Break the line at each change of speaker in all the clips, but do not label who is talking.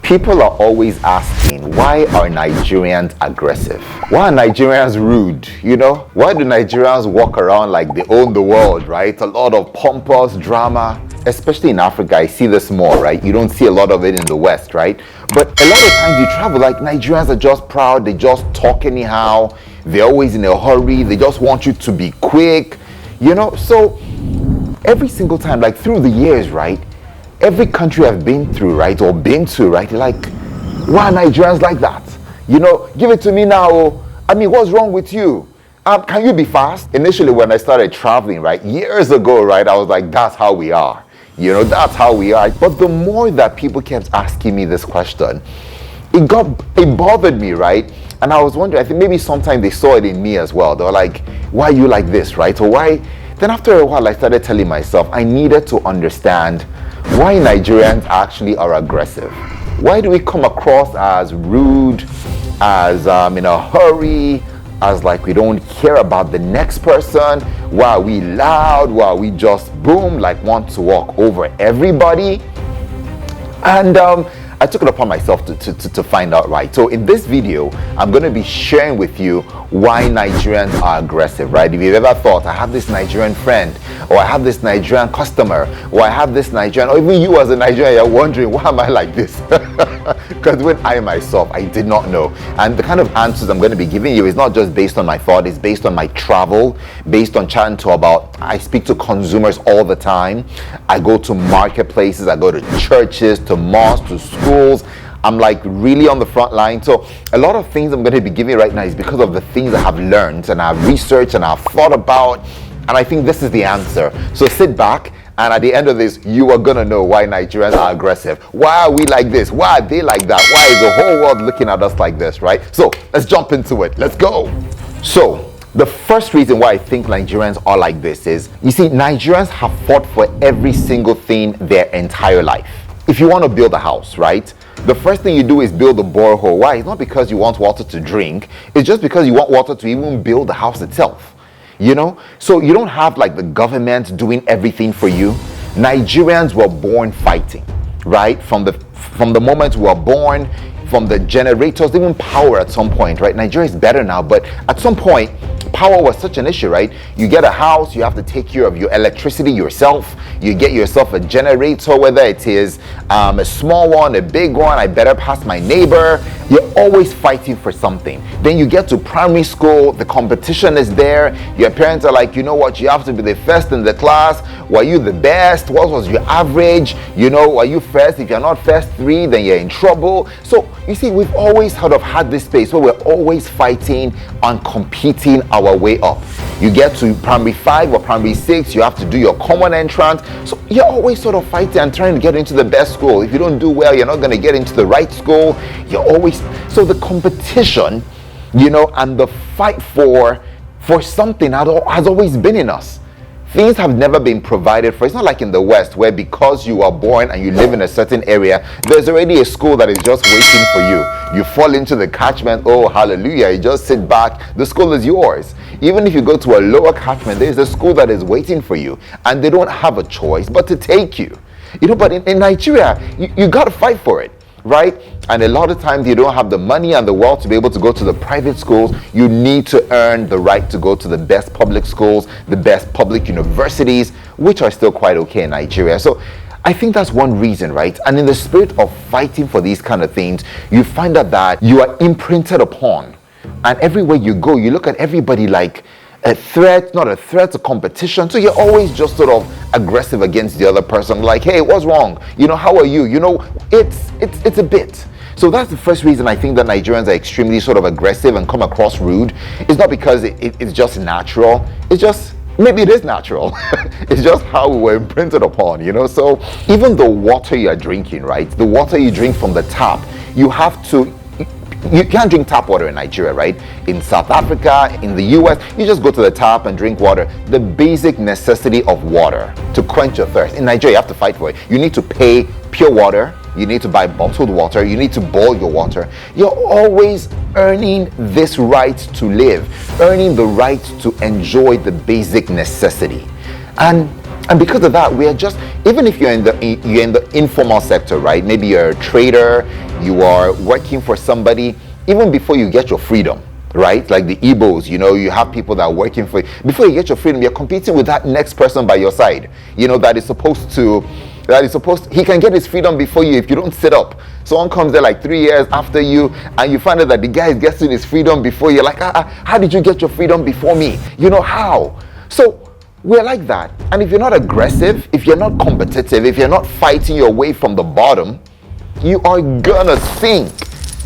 People are always asking, why are Nigerians aggressive? Why are Nigerians rude? Why do Nigerians walk around like they own the world, right? A lot of pompous drama, especially in Africa. I see this more, right? You don't see a lot of it in the West, right? But a lot of times you travel, like Nigerians are just proud, they just talk anyhow, they're always in a hurry, they just want you to be quick, So every single time, like through the years, right? Every country I've been through, right, or been to, right, like, why are Nigerians like that? Give it to me now. I mean, what's wrong with you? Can you be fast? Initially, when I started traveling, right, years ago, right, I was like, that's how we are. That's how we are. But the more that people kept asking me this question, it bothered me, right? And I was wondering, I think maybe sometimes they saw it in me as well. They were like, why are you like this, right? Or why? Then after a while, I started telling myself I needed to understand why Nigerians actually are aggressive. Why do we come across as rude, as in a hurry, as like we don't care about the next person? Why are we loud? Why are we just boom, like want to walk over everybody? And I took it upon myself to find out, right? So in this video, I'm going to be sharing with you why Nigerians are aggressive, right? If you've ever thought, I have this Nigerian friend, or I have this Nigerian customer, or I have this Nigerian, or even you as a Nigerian, you're wondering, why am I like this? Because when I myself, I did not know. And the kind of answers I'm going to be giving you is not just based on my thought, it's based on my travel, based on chatting I speak to consumers all the time. I go to marketplaces, I go to churches, to mosques, to schools. I'm like really on the front line. So a lot of things I'm going to be giving right now is because of the things I have learned and I've researched and I've thought about. And I think this is the answer. So sit back, and at the end of this, you are going to know why Nigerians are aggressive. Why are we like this? Why are they like that? Why is the whole world looking at us like this, right? So let's jump into it. Let's go. So the first reason why I think Nigerians are like this is, you see, Nigerians have fought for every single thing their entire life. If you want to build a house, right? The first thing you do is build a borehole. Why? It's not because you want water to drink. It's just because you want water to even build the house itself. So you don't have like the government doing everything for you. Nigerians were born fighting, right? From the moment we were born, from the generators, even power at some point, right? Nigeria is better now, but at some point, power was such an issue, right? You get a house, you have to take care of your electricity yourself. You get yourself a generator, whether it is a small one, a big one. I better pass my neighbor. You're always fighting for something. Then you get to primary school, the competition is there. Your parents are like, you know what, you have to be the first in the class. Were you the best? What was your average? Are you first? If you're not first three, then you're in trouble. So you see, we've always sort of had this space where we're always fighting and competing our way up. You get to primary 5 or primary 6, you have to do your common entrance. So you're always sort of fighting and trying to get into the best school. If you don't do well, you're not going to get into the right school. You're always, so the competition, and the fight for something has always been in us. Things have never been provided for. It's not like in the West where because you are born and you live in a certain area, there's already a school that is just waiting for you. You fall into the catchment, oh hallelujah, you just sit back, the school is yours. Even if you go to a lower catchment, there's a school that is waiting for you and they don't have a choice but to take you. But in Nigeria, you got to fight for it. Right? And a lot of times you don't have the money and the wealth to be able to go to the private schools. You need to earn the right to go to the best public schools, the best public universities, which are still quite okay in Nigeria. So I think that's one reason, right? And in the spirit of fighting for these kind of things, you find out that you are imprinted upon. And everywhere you go, you look at everybody like a threat, not a threat, a competition. So you're always just sort of aggressive against the other person, like, hey, what's wrong? How are you? It's a bit. So that's the first reason I think that Nigerians are extremely sort of aggressive and come across rude. It's not because it's just natural. It's just, maybe it is natural. It's just how we were imprinted upon, So even the water you're drinking, right? The water you drink from the tap, you can't drink tap water in Nigeria, right? In South Africa, in the US, you just go to the tap and drink water. The basic necessity of water to quench your thirst. In Nigeria, you have to fight for it. You need to pay pure water. You need to buy bottled water. You need to boil your water. You're always earning this right to live, earning the right to enjoy the basic necessity. And And because of that, we are just, even if you're in the informal sector, right? Maybe you're a trader, you are working for somebody, even before you get your freedom, right? Like the Igbos, you have people that are working for you. Before you get your freedom, you're competing with that next person by your side, that is supposed to, he can get his freedom before you if you don't sit up. Someone comes there like 3 years after you, and you find out that the guy is getting his freedom before you. You're like, how did you get your freedom before me? How? So we're like that. And if you're not aggressive, if you're not competitive, if you're not fighting your way from the bottom, you are gonna sink.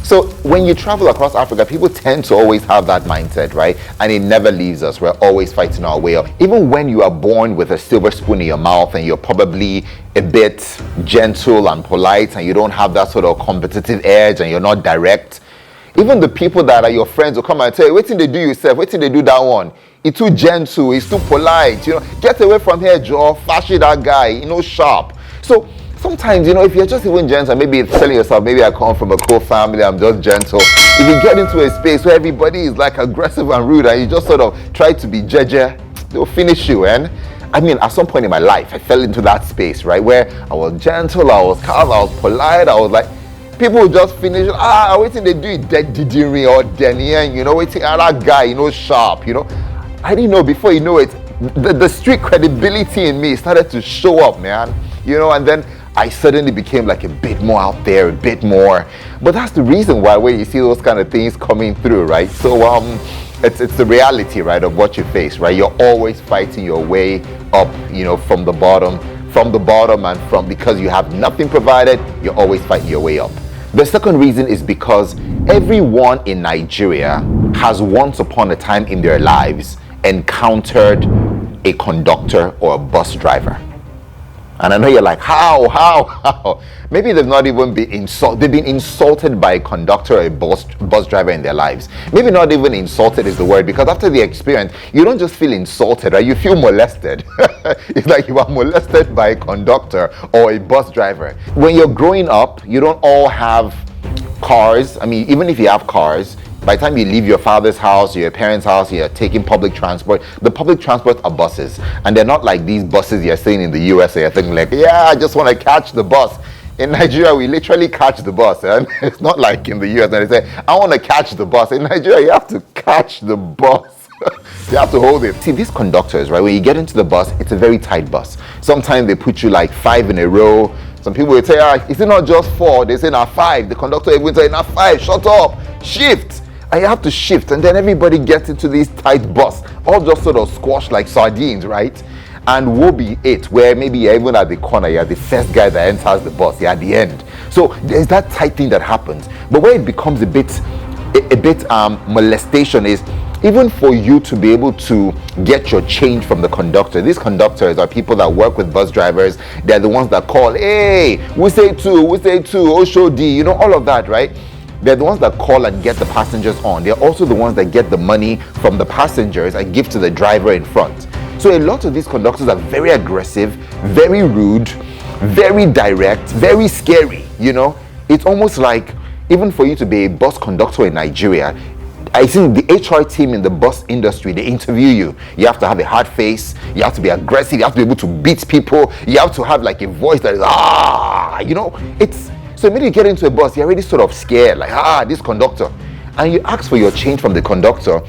So when you travel across Africa, people tend to always have that mindset, right? And it never leaves us. We're always fighting our way up. Even when you are born with a silver spoon in your mouth and you're probably a bit gentle and polite and you don't have that sort of competitive edge and you're not direct, even the people that are your friends will come and tell you, wait till they do yourself, wait till they do that one. It's too gentle, it's too polite, get away from here, Joe, flashy that guy, sharp. So sometimes, if you're just even gentle, maybe it's telling yourself, maybe I come from a cool family, I'm just gentle. If you get into a space where everybody is like aggressive and rude and you just sort of try to be jeje, they'll finish you. And I mean, at some point in my life, I fell into that space, right? Where I was gentle, I was calm, I was polite, I was like, people would just finish, waiting they do it, dead Didiri or Denian, waiting that guy, sharp, I didn't know, before you know it, the street credibility in me started to show up, man, and then I suddenly became like a bit more out there, a bit more. But that's the reason why when you see those kind of things coming through, right? So it's the reality, right, of what you face, right? You're always fighting your way up, from the bottom, and because you have nothing provided, you're always fighting your way up. The second reason is because everyone in Nigeria has once upon a time in their lives encountered a conductor or a bus driver. And I know you're like, how? Maybe they've not even been insulted. They've been insulted by a conductor or a bus driver in their lives. Maybe not even insulted is the word, because after the experience, you don't just feel insulted, right? You feel molested. It's like you are molested by a conductor or a bus driver. When you're growing up, you don't all have cars. I mean, even if you have cars, by the time you leave your father's house or your parents' house, you're taking public transport. The public transport are buses, and they're not like these buses you're seeing in the USA. You're thinking like, I just want to catch the bus. In Nigeria, we literally catch the bus, and it's not like in the US. And they say, I want to catch the bus. In Nigeria, you have to catch the bus. You have to hold it. See, these conductors, right? When you get into the bus, it's a very tight bus. Sometimes they put you like 5 in a row. Some people will say, is it not just 4? They say, not 5. The conductor even say, not 5. Shut up. Shift. And you have to shift, and then everybody gets into this tight bus, all just sort of squashed like sardines, right? And woe be it, where maybe you're even at the corner, you're the first guy that enters the bus, you're at the end. So there's that tight thing that happens. But where it becomes a bit molestation is even for you to be able to get your change from the conductor. These conductors are people that work with bus drivers. They're the ones that call, hey, we say two, Oshodi, all of that, right? They're the ones that call and get the passengers on. They're also the ones that get the money from the passengers and give to the driver in front. So a lot of these conductors are very aggressive, very rude, very direct, very scary, It's almost like, even for you to be a bus conductor in Nigeria, I think the HR team in the bus industry, they interview you. You have to have a hard face. You have to be aggressive. You have to be able to beat people. You have to have like a voice that is, So when you get into a bus, you're already sort of scared, like, this conductor. And you ask for your change from the conductor.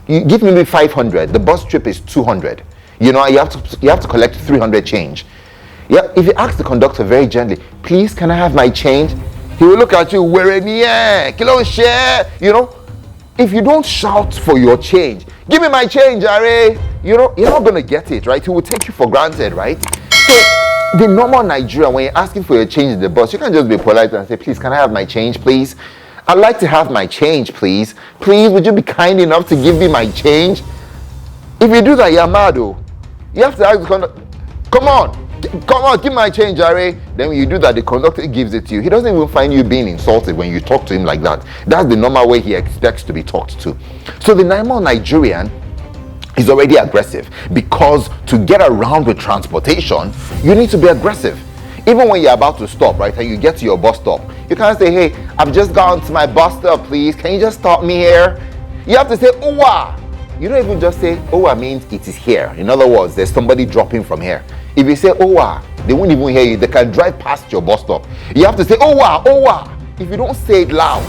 You give me 500. The bus trip is 200. You have to collect 300 change. Yeah, if you ask the conductor very gently, please, can I have my change? He will look at you, where in the air, kilo share, If you don't shout for your change, give me my change, Are, you're not going to get it, right? He will take you for granted, right? So the normal Nigerian, when you're asking for your change in the bus, you can't just be polite and say, please, can I have my change, please? I'd like to have my change, please. Please, would you be kind enough to give me my change? If you do that, you're mad, oh. You have to ask the conductor, come on, give my change, Are. Then when you do that, the conductor gives it to you. He doesn't even find you being insulted when you talk to him like that. That's the normal way he expects to be talked to. So the normal Nigerian is already aggressive, because to get around with transportation, you need to be aggressive. Even when you're about to stop, right, and you get to your bus stop, you can't say, hey, I've just gone to my bus stop, please. Can you just stop me here? You have to say, Owa. You don't even just say, Owa means it is here. In other words, there's somebody dropping from here. If you say, oh wow, they won't even hear you. They can drive past your bus stop. You have to say, oh wow, oh wow. If you don't say it loud,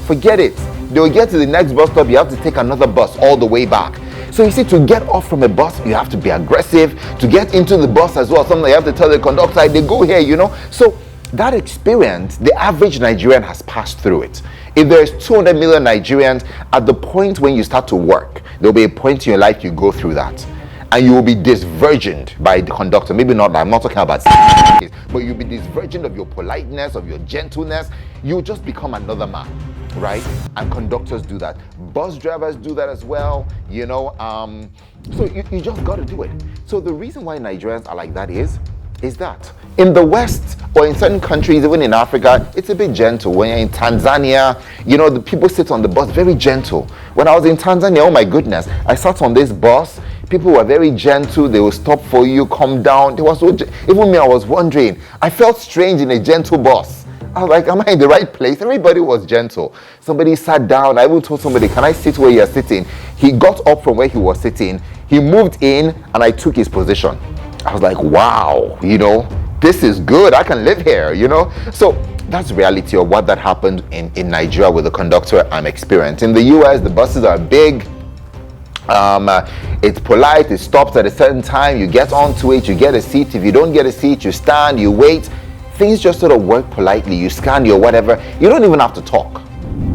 forget it. They will get to the next bus stop. You have to take another bus all the way back. So you see, to get off from a bus, you have to be aggressive. To get into the bus as well, something you have to tell the conductor, they go here, you know. So that experience, the average Nigerian has passed through it. If there's 200 million Nigerians, at the point when you start to work, there'll be a point in your life you go through that. And you will be disvirgined by the conductor. Maybe not, I'm not talking about but you'll be disvirgined of your politeness, of your gentleness. You'll just become another man, right? And conductors do that. Bus drivers do that as well, you know. So you just got to do it. So the reason why Nigerians are like that is that in the West or in certain countries, even in Africa, it's a bit gentle. When you're in Tanzania, you know, the people sit on the bus very gentle. When I was in Tanzania, oh my goodness, I sat on this bus. People were very gentle. They will stop for you, come down. They were so even me, I was wondering. I felt strange in a gentle bus. I was like, am I in the right place? Everybody was gentle. Somebody sat down. I even told somebody, can I sit where you're sitting? He got up from where he was sitting. He moved in and I took his position. I was like, wow, you know, this is good. I can live here, you know. So that's the reality of what that happened in Nigeria with the conductor experience. In the US, the buses are big. It's polite. It stops at a certain time. You get onto it. You get a seat. If you don't get a seat, you stand, you wait. Things just sort of work politely. You scan your whatever. You don't even have to talk.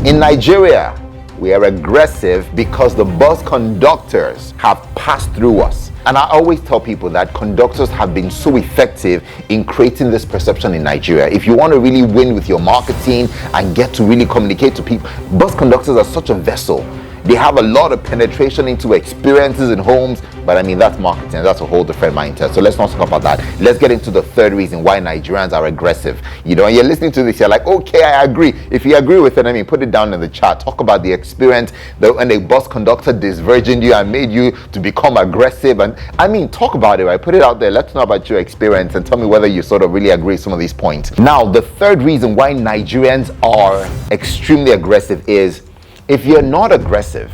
In Nigeria, we are aggressive because the bus conductors have passed through us. And I always tell people that conductors have been so effective in creating this perception in Nigeria. If you want to really win with your marketing and get to really communicate to people, bus conductors are such a vessel. They have a lot of penetration into experiences in homes, but I mean, that's marketing. That's a whole different mindset. So let's not talk about that. Let's get into the third reason why Nigerians are aggressive. You know, and you're listening to this, you're like, okay, I agree. If you agree with it, I mean, put it down in the chat. Talk about the experience that when a bus conductor disvirgined you and made you to become aggressive. And I mean, talk about it, right? Put it out there. Let's know about your experience and tell me whether you sort of really agree with some of these points. Now, the third reason why Nigerians are extremely aggressive is if you're not aggressive,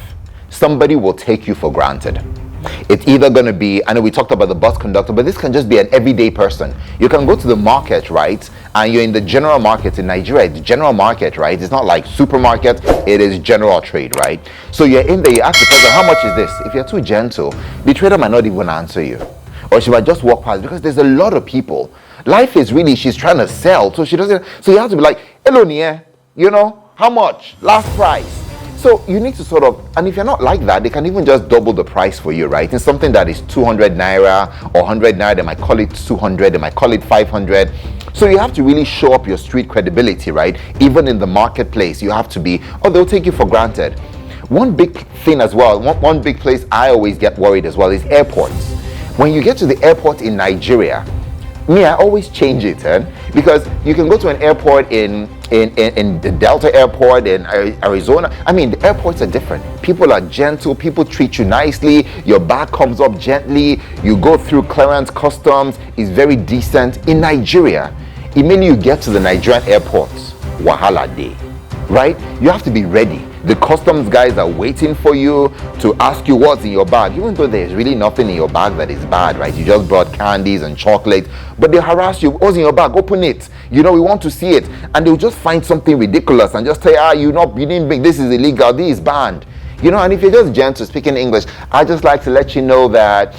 somebody will take you for granted. It's either going to be, I know we talked about the bus conductor, but this can just be an everyday person. You can go to the market, right? And you're in the general market in Nigeria. It's general market, right? It's not like supermarket. It is general trade, right? So you're in there, you ask the person, how much is this? If you're too gentle, the trader might not even answer you. Or she might just walk past because there's a lot of people. Life is really, she's trying to sell. So she doesn't, so you have to be like, hello, Nia, you know, how much? Last price. So you need to sort of, and if you're not like that, they can even just double the price for you, right? In something that is 200 naira or 100 naira, they might call it 200, they might call it 500. So you have to really show up your street credibility, right? Even in the marketplace, you have to be, oh, they'll take you for granted. One big thing as well, one big place I always get worried as well is airports. When you get to the airport in Nigeria, me, I always change it, because you can go to an airport in the Delta airport in Arizona. I mean, the airports are different. People are gentle. People treat you nicely. Your bag comes up gently. You go through clearance, customs. It's very decent. In Nigeria, immediately you get to the Nigerian airports, wahala day, right? You have to be ready. The customs guys are waiting for you to ask you what's in your bag, even though there's really nothing in your bag that is bad, right? You just brought candies and chocolate, but they harass you. What's in your bag? Open it. You know, we want to see it. And they'll just find something ridiculous and just say, you didn't bring, this is illegal, this is banned. You know, and if you're just gentle speaking English, I just like to let you know that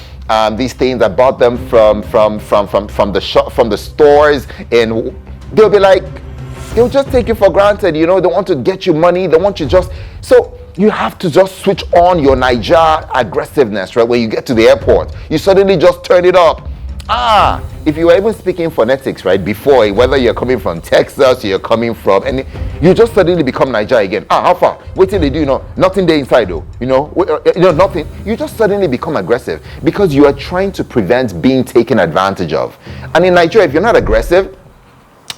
these things, I bought them from the shop, from the stores, and they'll be like, they'll just take you for granted, you know. They want to get you money. They want you just, so you have to just switch on your Niger aggressiveness, right? When you get to the airport, you suddenly just turn it up. If you were even speaking phonetics, right, before, whether you're coming from Texas, you're coming from any, you just suddenly become Niger again. How far? Wait till they do, you know, nothing there inside though, you know, nothing. You just suddenly become aggressive because you are trying to prevent being taken advantage of. And in Nigeria, if you're not aggressive,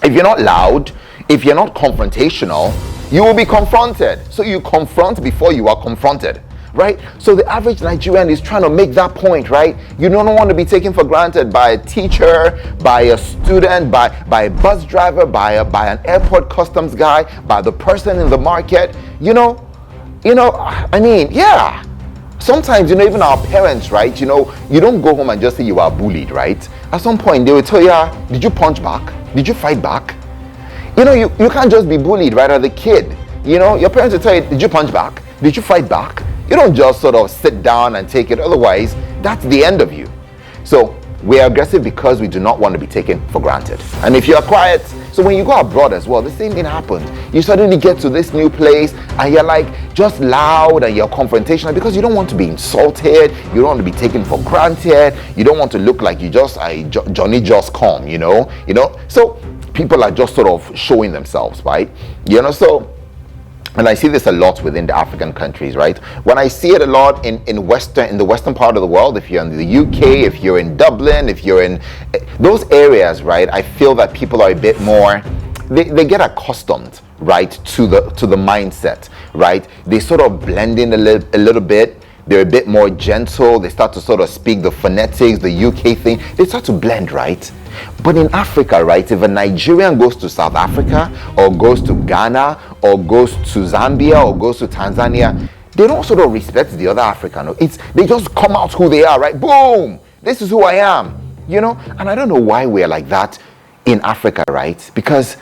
if you're not loud, if you're not confrontational, you will be confronted. So you confront before you are confronted, right? So the average Nigerian is trying to make that point, right? You don't want to be taken for granted by a teacher, by a student, by a bus driver, by an airport customs guy, by the person in the market. You know, I mean, yeah. Sometimes, even our parents, right? You don't go home and just say you are bullied, right? At some point, they will tell you, did you punch back? Did you fight back? You can't just be bullied, right, as a kid. Your parents will tell you, did you punch back? Did you fight back? You don't just sort of sit down and take it. Otherwise, that's the end of you. So we are aggressive because we do not want to be taken for granted. And if you are quiet, so when you go abroad as well, the same thing happens. You suddenly get to this new place and you're like just loud and you're confrontational because you don't want to be insulted. You don't want to be taken for granted. You don't want to look like you just Johnny just come, So people are just sort of showing themselves, right? And I see this a lot within the African countries, right? When I see it a lot in the western part of the world, if you're in the UK, if you're in Dublin, if you're in those areas, right? I feel that people are a bit more, they get accustomed, right, to the mindset, right? They sort of blend in a little bit. They're a bit more gentle. They start to sort of speak the phonetics, the UK thing. They start to blend, right? But in Africa, right, if a Nigerian goes to South Africa or goes to Ghana or goes to Zambia or goes to Tanzania, they don't sort of respect the other African. They just come out who they are, right? Boom! This is who I am, And I don't know why we're like that in Africa, right? Because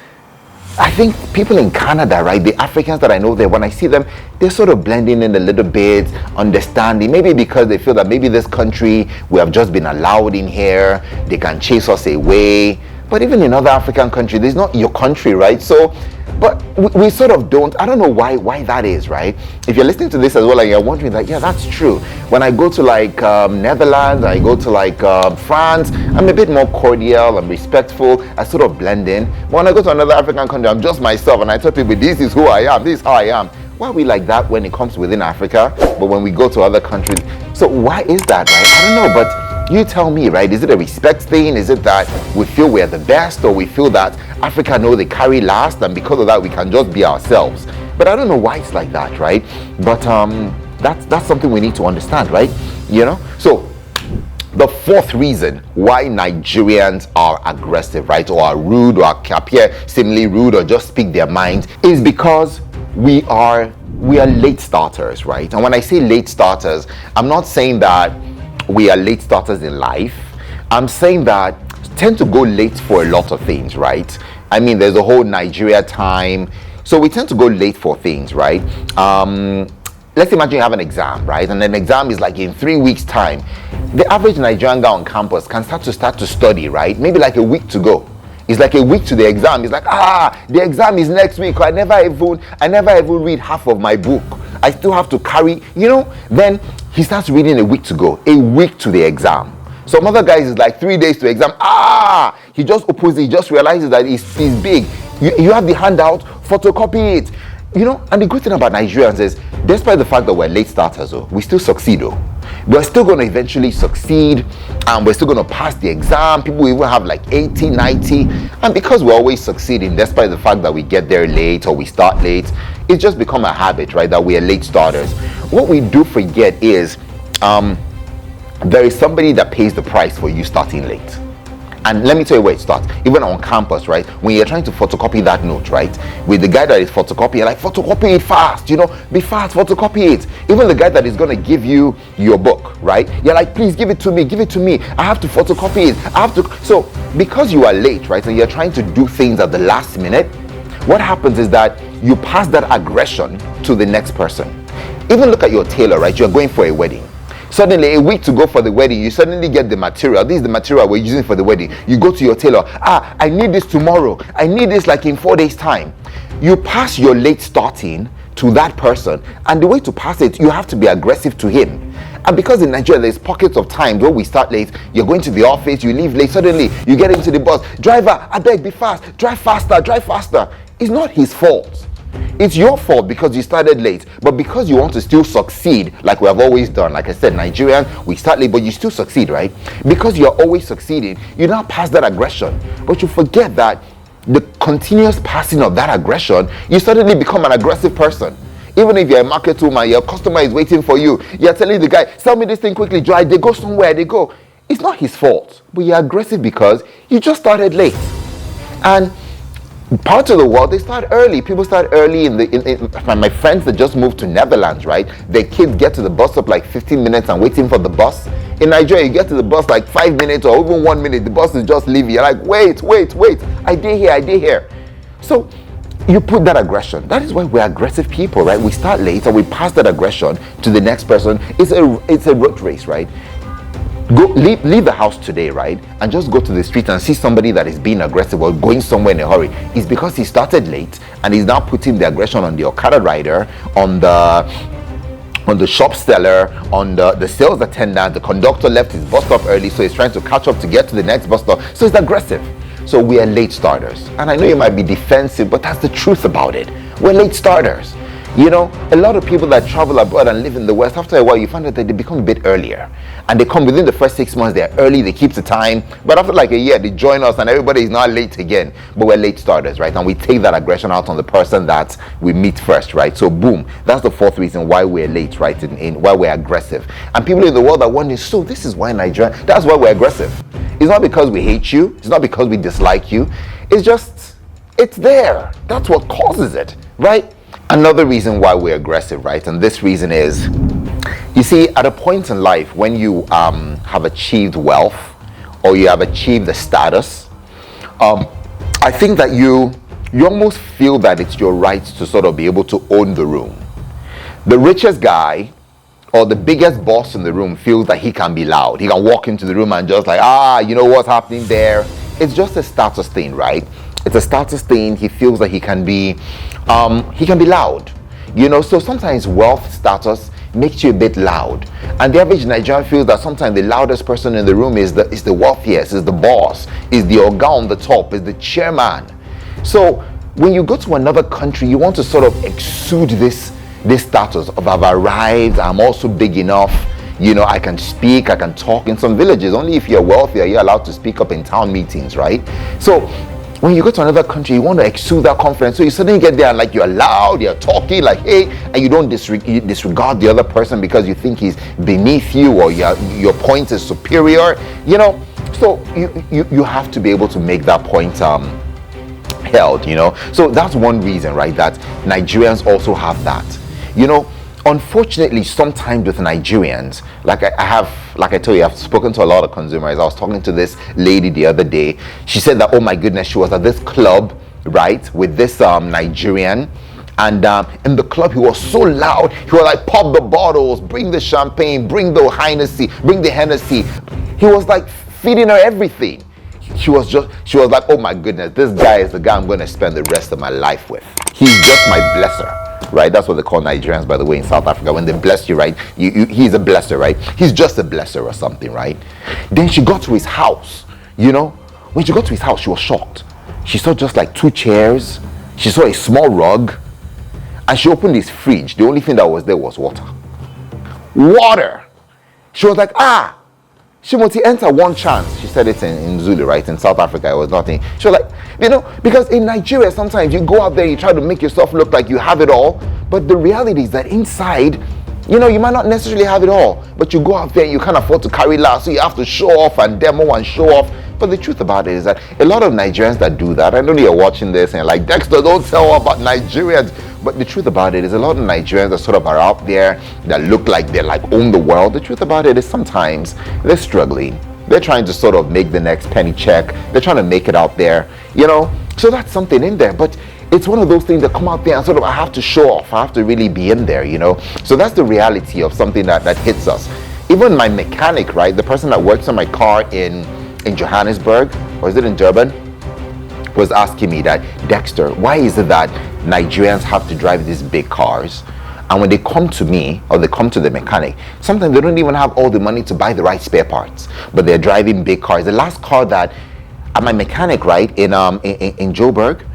I think people in Canada, right, the Africans that I know there, when I see them, they're sort of blending in a little bit, understanding, maybe because they feel that maybe this country, we have just been allowed in here, they can chase us away. But even in other African countries, it's not your country, right? So, but we sort of don't, I don't know why that is, right? If you're listening to this as well and you're wondering that, yeah, that's true. When I go to Netherlands, I go to France, I'm a bit more cordial and respectful. I sort of blend in. But when I go to another African country, I'm just myself and I tell people, this is who I am, this is how I am. Why are we like that when it comes within Africa, but when we go to other countries? So why is that, right? I don't know, but you tell me, right? Is it a respect thing? Is it that we feel we're the best, or we feel that Africa know they carry last, and because of that we can just be ourselves? But I don't know why it's like that, right? But that's something we need to understand, right? So the fourth reason why Nigerians are aggressive, right, or are rude, or appear seemingly rude, or just speak their mind, is because we are late starters, right? And when I say late starters, I'm not saying that we are late starters in life. I'm saying that tend to go late for a lot of things, right? I mean, there's a whole Nigeria time, so we tend to go late for things, right? Let's imagine you have an exam, right? And an exam is like in 3 weeks' time. The average Nigerian guy on campus can start to study, right? Maybe like a week to go. It's like a week to the exam. It's like, the exam is next week. I never even read half of my book. I still have to carry, then he starts reading a week to go, a week to the exam. Some other guys is like 3 days to exam. He just opens it, he just realizes that it's big. You have the handout, photocopy it. And the good thing about Nigerians is, despite the fact that we're late starters, we still succeed, We're still going to eventually succeed, and we're still going to pass the exam. People even have like 80, 90. And because we're always succeeding, despite the fact that we get there late or we start late, it's just become a habit, right, that we are late starters. What we do forget is there is somebody that pays the price for you starting late. And let me tell you where it starts. Even on campus, right? When you're trying to photocopy that note, right? With the guy that is photocopying, you're like, photocopy it fast, be fast, photocopy it. Even the guy that is going to give you your book, right? You're like, please give it to me. I have to photocopy it. So because you are late, right? And you're trying to do things at the last minute, what happens is that you pass that aggression to the next person. Even look at your tailor, right? You're going for a wedding. Suddenly, a week to go for the wedding, you suddenly get the material. This is the material we're using for the wedding. You go to your tailor. I need this tomorrow. I need this like in 4 days' time. You pass your late starting to that person. And the way to pass it, you have to be aggressive to him. And because in Nigeria, there's pockets of time where we start late. You're going to the office, you leave late. Suddenly, you get into the bus. Driver, I beg, be fast. Drive faster. It's not his fault. It's your fault because you started late, but because you want to still succeed, like we have always done. Like I said, Nigerian, we start late, but you still succeed, right? Because you're always succeeding, you now pass that aggression, but you forget that the continuous passing of that aggression, you suddenly become an aggressive person. Even if you're a market woman, your customer is waiting for you, you're telling the guy, sell me this thing quickly, Joy, they go somewhere, they go. It's not his fault, but you're aggressive because you just started late. And Parts of the world, they start early. People start early my friends that just moved to Netherlands, right? Their kids get to the bus stop like 15 minutes and waiting for the bus. In Nigeria, you get to the bus like 5 minutes or even 1 minute. The bus is just leaving. You're like, wait. I did here. So you put that aggression. That is why we're aggressive people, right? We start late and we pass that aggression to the next person. It's a road race, right? Leave the house today, right, and just go to the street and see somebody that is being aggressive or going somewhere in a hurry. It's because he started late and he's now putting the aggression on the Okada rider, on the shop seller, on the sales attendant. The conductor left his bus stop early, so he's trying to catch up to get to the next bus stop. So it's aggressive. So we are late starters. And I know you might be defensive, but that's the truth about it. We're late starters. You know, a lot of people that travel abroad and live in the West, after a while you find out that they become a bit earlier. And they come within the first 6 months, they're early, they keep the time. But after like a year, they join us and everybody is now late again. But we're late starters, right? And we take that aggression out on the person that we meet first, right? So boom, that's the fourth reason why we're late, right? In why we're aggressive. And people in the world are wondering, so this is why Nigeria, that's why we're aggressive. It's not because we hate you. It's not because we dislike you. It's just, it's there. That's what causes it, right? Another reason why we're aggressive, right? And this reason is, you see, at a point in life when you have achieved wealth or you have achieved the status, I think that you almost feel that it's your right to sort of be able to own the room. The richest guy or the biggest boss in the room feels that he can be loud. He can walk into the room and just like, you know what's happening there? It's just a status thing, right? It's a status thing. He feels that he can be loud, you know. So sometimes wealth status makes you a bit loud, and the average Nigerian feels that sometimes the loudest person in the room is the wealthiest, is the boss, is the oga on the top, is the chairman. So when you go to another country, you want to sort of exude this status of I've arrived, I'm also big enough, you know, I can speak, I can talk. In some villages, only if you're wealthy are you allowed to speak up in town meetings, right? So when you go to another country, you want to exude that confidence. So you suddenly get there like you're loud, you're talking like, hey, and you don't disregard the other person because you think he's beneath you or your point is superior, you know. So you have to be able to make that point held, you know. So that's one reason, right, that Nigerians also have that, you know. Unfortunately, sometimes with Nigerians, like I told you, I've spoken to a lot of consumers. I was talking to this lady the other day. She said that, oh my goodness, she was at this club, right, with this Nigerian, and in the club he was so loud. He was like, pop the bottles, bring the champagne, bring the Hennessy. He was like feeding her everything. She was like, oh my goodness, this guy is the guy I'm going to spend the rest of my life with. He's just my blesser. Right, that's what they call Nigerians, by the way, in South Africa. When they bless you, right, he's a blesser, right? He's just a blesser or something, right? Then she got to his house, you know. When she got to his house, she was shocked. She saw just like 2 chairs. She saw a small rug, and she opened his fridge. The only thing that was there was water. Water. She was like, Shimoti, enter one chance. She said it in Zulu, right? In South Africa, it was nothing. She was like, you know, because in Nigeria, sometimes you go out there, you try to make yourself look like you have it all. But the reality is that inside, you know, you might not necessarily have it all. But you go out there, you can't afford to carry last, so you have to show off and demo and show off. But the truth about it is that a lot of Nigerians that do that, I know you're watching this and you're like, Dexter, don't tell about Nigerians. But the truth about it is a lot of Nigerians that sort of are out there that look like they're like own the world. The truth about it is sometimes they're struggling. They're trying to sort of make the next penny check. They're trying to make it out there, you know. So that's something in there. But it's one of those things that come out there and sort of I have to show off. I have to really be in there, you know. So that's the reality of something that hits us. Even my mechanic, right, the person that works on my car in Johannesburg, or is it in Durban, was asking me that, Dexter, why is it that Nigerians have to drive these big cars, and when they come to me or they come to the mechanic, sometimes they don't even have all the money to buy the right spare parts, but they're driving big cars. The last car that at my mechanic, right, in Joburg,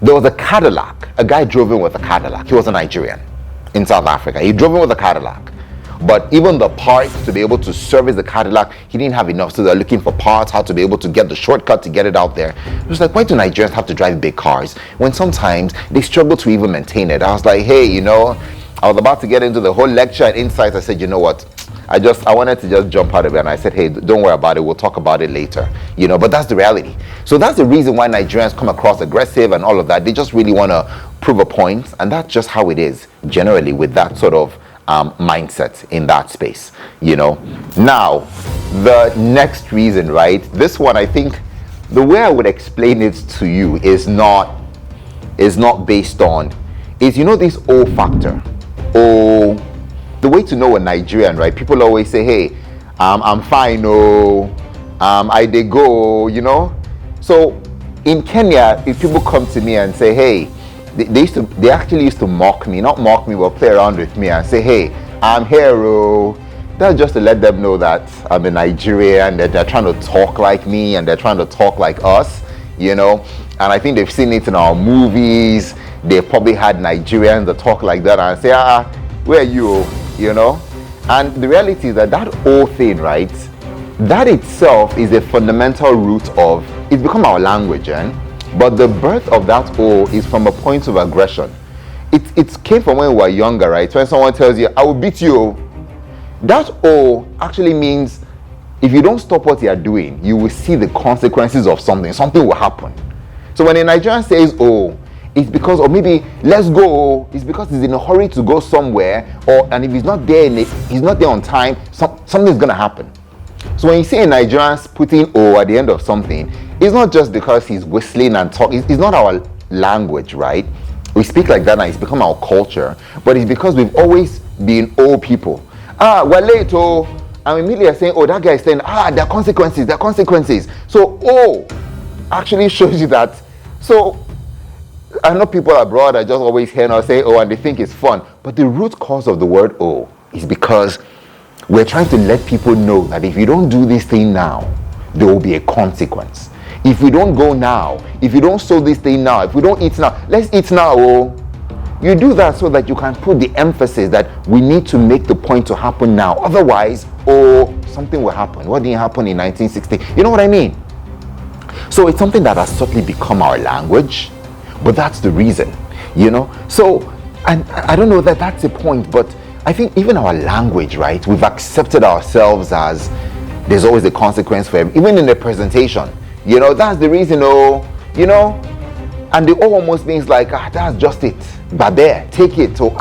there was a Cadillac. A guy drove in with a Cadillac. He was a Nigerian in South Africa. He drove in with a Cadillac. But even the parts to be able to service the Cadillac, he didn't have enough. So they're looking for parts, how to be able to get the shortcut to get it out there. It was like, why do Nigerians have to drive big cars when sometimes they struggle to even maintain it? I was like, hey, you know, I was about to get into the whole lecture and insights. I said, you know what? I wanted to just jump out of it, and I said, hey, don't worry about it, we'll talk about it later, but that's the reality. So that's the reason why Nigerians come across aggressive and all of that. They just really want to prove a point, and that's just how it is generally with that sort of mindset in that space. Now the next reason, right, this one, I think the way I would explain it to you is not based on, is this O factor. The way to know a Nigerian, right? People always say, hey, I'm fine, I dey go, So in Kenya, if people come to me and say, hey, they actually used to mock me, not mock me, but play around with me and say, hey, I'm here, that's just to let them know that I'm a Nigerian, that they're trying to talk like me and they're trying to talk like us, and I think they've seen it in our movies. They've probably had Nigerians that talk like that and say, where are you, And the reality is that whole thing, right, that itself is a fundamental root of, it's become our language, but the birth of that O is from a point of aggression. It came from when we were younger, right? When someone tells you, I will beat you, that O actually means if you don't stop what you are doing, you will see the consequences of something. Something will happen. So when a Nigerian says, oh, it's because, or maybe let's go, it's because he's in a hurry to go somewhere, and if he's not there, he's not there on time, something's gonna happen. So when you see a Nigerian putting O at the end of something, it's not just because he's whistling and talking. It's not our language, right? We speak like that and it's become our culture, but it's because we've always been O people. We're late, and immediately are saying, that guy is saying, there are consequences. So O actually shows you that. So I know people abroad are just always hearing us say, and they think it's fun, but the root cause of the word O is because we're trying to let people know that if you don't do this thing now, there will be a consequence. If we don't go now, if you don't sow this thing now, if we don't eat now, let's eat now. You do that so that you can put the emphasis that we need to make the point to happen now. Otherwise, something will happen. What didn't happen in 1960? You know what I mean? So it's something that has certainly become our language, but that's the reason, So, and I don't know that that's the point, but I think even our language, right? We've accepted ourselves as there's always a consequence for even in the presentation. That's the reason, and the O almost means like, that's just it. But there, take it. So,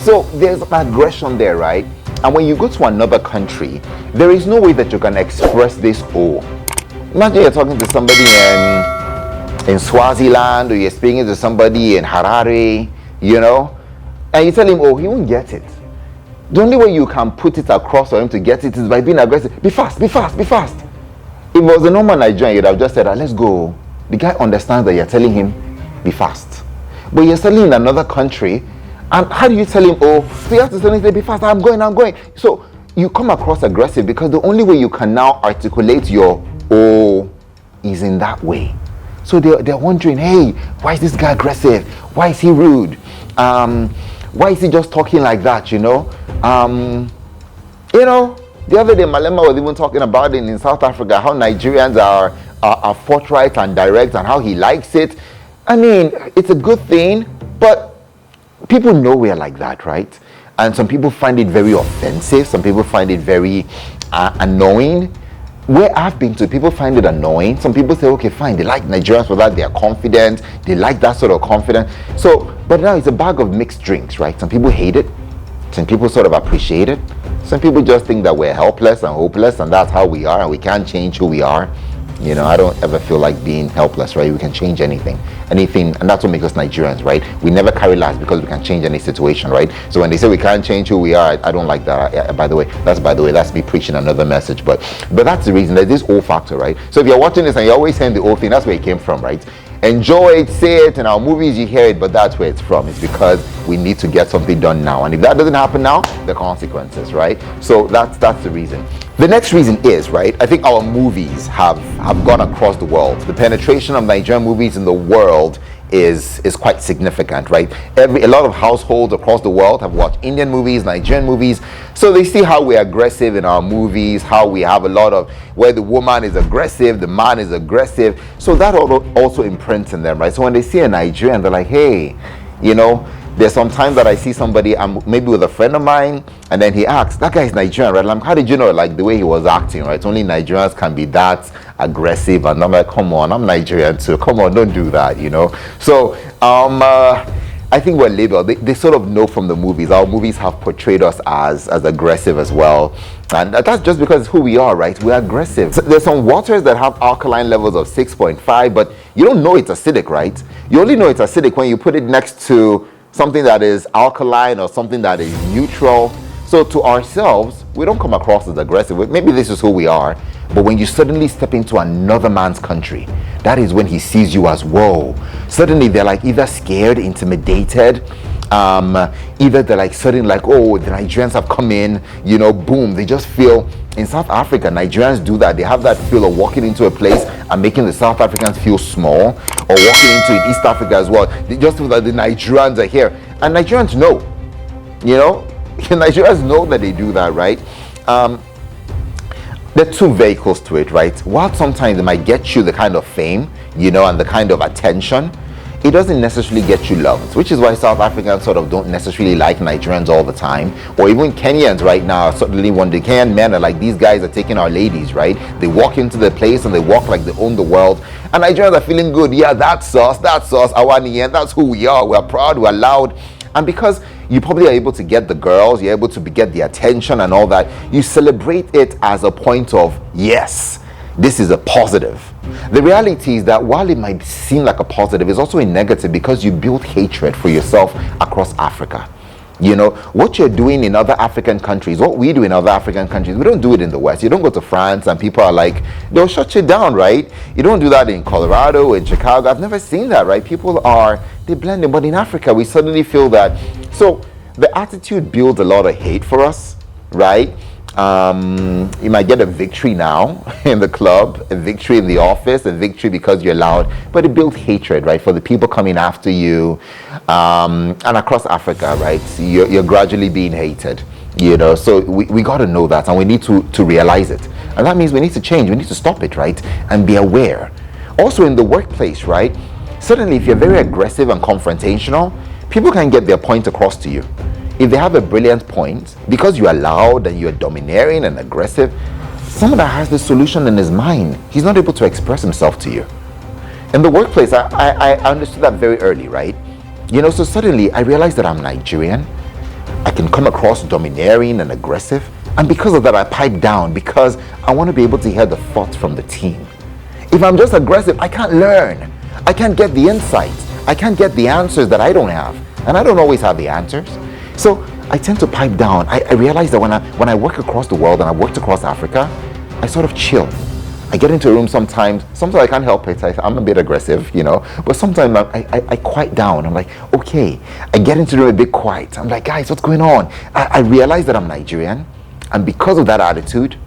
so there's an aggression there, right? And when you go to another country, there is no way that you can express this O. Imagine you're talking to somebody in Swaziland, or you're speaking to somebody in Harare, and you tell him, he won't get it. The only way you can put it across for him to get it is by being aggressive. Be fast, be fast, be fast. If it was a normal Nigerian, you'd have just said, let's go. The guy understands that you're telling him, be fast. But you're selling in another country, and how do you tell him, so you have to tell him, be fast, I'm going. So you come across aggressive because the only way you can now articulate your O is in that way. So they're wondering, hey, why is this guy aggressive? Why is he rude? Why is he just talking like that, The other day, Malema was even talking about it in South Africa, how Nigerians are forthright and direct and how he likes it. I mean, it's a good thing, but people know we're like that, right? And some people find it very offensive. Some people find it very annoying. Where I've been to, people find it annoying. Some people say, okay, fine, they like Nigerians for that, they are confident, they like that sort of confidence. So, but now it's a bag of mixed drinks, right? Some people hate it, some people sort of appreciate it, some people just think that we're helpless and hopeless and that's how we are and we can't change who we are. I don't ever feel like being helpless, right? We can change anything, and that's what makes us Nigerians, right? We never carry last because we can change any situation, right? So when they say we can't change who we are, I don't like that. By the way, that's me preaching another message, but that's the reason. There's this O factor, right? So if you're watching this and you're always saying the O thing, that's where it came from, right? Enjoy it, say it, in our movies you hear it, but that's where it's from. It's because we need to get something done now, and if that doesn't happen now, the consequences, right? So that's the reason. The next reason is, right, I think our movies have gone across the world. The penetration of Nigerian movies in the world is quite significant, right? A lot of households across the world have watched Indian movies, Nigerian movies, so they see how we're aggressive in our movies, how we have a lot of where the woman is aggressive, the man is aggressive, so that also imprints in them, right? So when they see a Nigerian, they're like, hey, There's some time that I see somebody, I'm maybe with a friend of mine, and then he asks, that guy is Nigerian, right? How did you know? Like the way he was acting, right? Only Nigerians can be that aggressive. And I'm like, come on, I'm Nigerian too. Come on, don't do that, So I think we're labeled. They sort of know from the movies. Our movies have portrayed us as aggressive as well. And that's just because it's who we are, right? We're aggressive. So there's some waters that have alkaline levels of 6.5, but you don't know it's acidic, right? You only know it's acidic when you put it next to something that is alkaline or something that is neutral. So to ourselves, we don't come across as aggressive. Maybe this is who we are. But when you suddenly step into another man's country, that is when he sees you as, whoa. Suddenly they're like either scared, intimidated, either they're like suddenly like, oh, the Nigerians have come in, boom. They just feel, in South Africa, Nigerians do that. They have that feel of walking into a place and making the South Africans feel small, or walking into East Africa as well. They just feel that the Nigerians are here. And Nigerians know, Nigerians know that they do that, right? There are two vehicles to it, right? While sometimes it might get you the kind of fame, and the kind of attention, it doesn't necessarily get you loved, which is why South Africans sort of don't necessarily like Nigerians all the time. Or even Kenyans right now are suddenly wondering, Kenyan men are like, these guys are taking our ladies, right? They walk into the place and they walk like they own the world. And Nigerians are feeling good. Yeah, that's us, Awani, that's who we are. We're proud, we're loud. And because you probably are able to get the girls, you're able to get the attention and all that, you celebrate it as a point of, yes, this is a positive. The reality is that while it might seem like a positive, it's also a negative because you build hatred for yourself across Africa. What you're doing in other African countries, what we do in other African countries, we don't do it in the West. You don't go to France and people are like, they'll shut you down, right? You don't do that in Colorado, in Chicago. I've never seen that, right? They blend in. But in Africa, we suddenly feel that. So the attitude builds a lot of hate for us, right? You might get a victory now in the club, a victory in the office, a victory because you're loud, but it builds hatred, right, for the people coming after you, and across Africa, right, you're gradually being hated, so we got to know that, and we need to realize it, and that means we need to change, we need to stop it, right, and be aware. Also in the workplace, right, suddenly if you're very aggressive and confrontational, people can get their point across to you. If they have a brilliant point, because you are loud and you're domineering and aggressive, someone that has the solution in his mind, he's not able to express himself to you. In the workplace, I understood that very early, right? So suddenly I realized that I'm Nigerian. I can come across domineering and aggressive. And because of that, I pipe down because I want to be able to hear the thoughts from the team. If I'm just aggressive, I can't learn. I can't get the insights. I can't get the answers that I don't have. And I don't always have the answers. So I tend to pipe down. I realize that when I work across the world and I worked across Africa, I sort of chill. I get into a room sometimes I can't help it. I'm a bit aggressive, but sometimes I quiet down. I'm like, okay. I get into the room a bit quiet. I'm like, guys, what's going on? I realize that I'm Nigerian, and because of that attitude,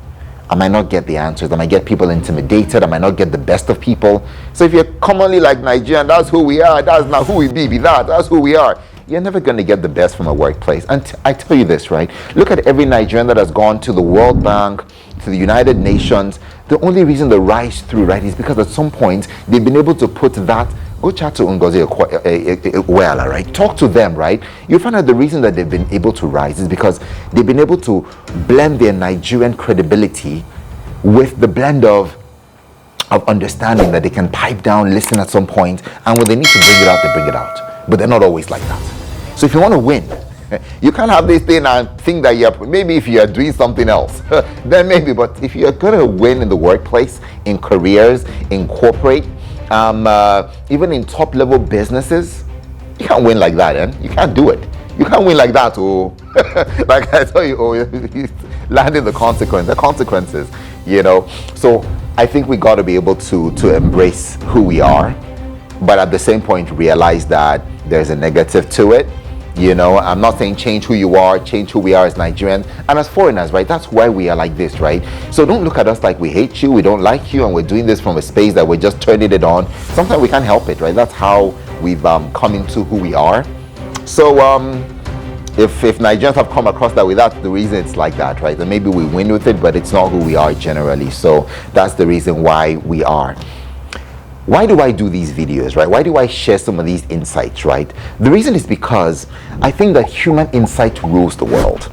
I might not get the answers. I might get people intimidated. I might not get the best of people. So if you're commonly like Nigerian, that's who we are. That's not who we be that. That's who we are. You're never going to get the best from a workplace. And I tell you this, right? Look at every Nigerian that has gone to the World Bank, to the United Nations. The only reason they rise through, right, is because at some point they've been able to put that. Go chat to Ngozi Iweala, right? Talk to them, right? You'll find out the reason that they've been able to rise is because they've been able to blend their Nigerian credibility with the blend of understanding that they can pipe down, listen at some point, and when they need to bring it out, they bring it out. But they're not always like that. So if you want to win, you can't have this thing and think that maybe if you're doing something else, then maybe, but if you're going to win in the workplace, in careers, in corporate, even in top level businesses, you can't win like that, you can't do it. You can't win like that, like I tell you, landing the consequences, So I think we got to be able to embrace who we are, but at the same point realize that there's a negative to it. I'm not saying change who you are, change who we are as Nigerians and as foreigners, right? That's why we are like this, right? So don't look at us like we hate you, we don't like you, and we're doing this from a space that we're just turning it on. Sometimes we can't help it, right? That's how we've come into who we are. So if Nigerians have come across that way, that's the reason it's like that, right? And maybe we win with it, but it's not who we are generally. So that's the reason why we are. Why do I do these videos, right? Why do I share some of these insights, right? The reason is because I think that human insight rules the world.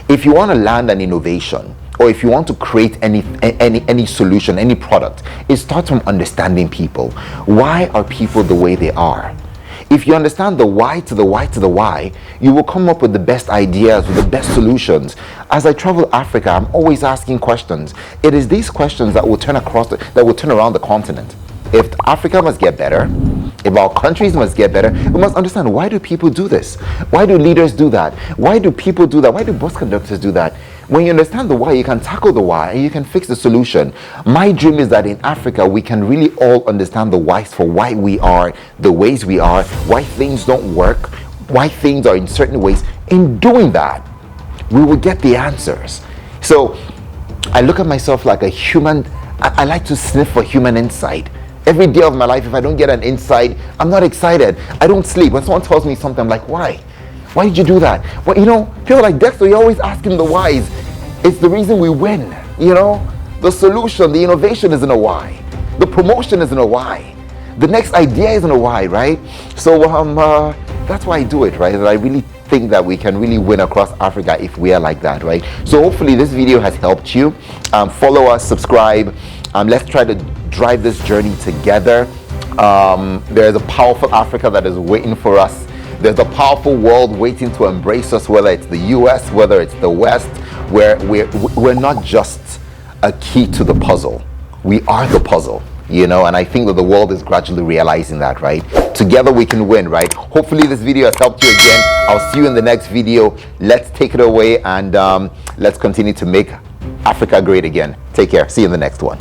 If you want to land an innovation, or if you want to create any solution, any product, it starts from understanding people. Why are people the way they are? If you understand the why to the why to the why, you will come up with the best ideas, with the best solutions. As I travel Africa, I'm always asking questions. It is these questions that will turn around the continent. If Africa must get better, if our countries must get better, we must understand, why do people do this? Why do leaders do that? Why do people do that? Why do bus conductors do that? When you understand the why, you can tackle the why and you can fix the solution. My dream is that in Africa, we can really all understand the whys for why we are the ways we are, why things don't work, why things are in certain ways. In doing that, we will get the answers. So I look at myself like a human. I like to sniff for human insight. Every day of my life, if I don't get an insight, I'm not excited. I don't sleep. When someone tells me something, I'm like, why? Why did you do that? Well, people like Dexter, you're always asking the whys. It's the reason we win, The solution, the innovation is in a why. The promotion is in a why. The next idea is in a why, right? So that's why I do it, right? And I really think that we can really win across Africa if we are like that, right? So hopefully this video has helped you. Follow us, subscribe. Let's try to drive this journey together. There's a powerful Africa that is waiting for us. There's a powerful world waiting to embrace us, whether it's the US, whether it's the West, where we're not just a key to the puzzle. We are the puzzle, and I think that the world is gradually realizing that, right? Together we can win, right? Hopefully this video has helped you again. I'll see you in the next video. Let's take it away and let's continue to make Africa great again. Take care. See you in the next one.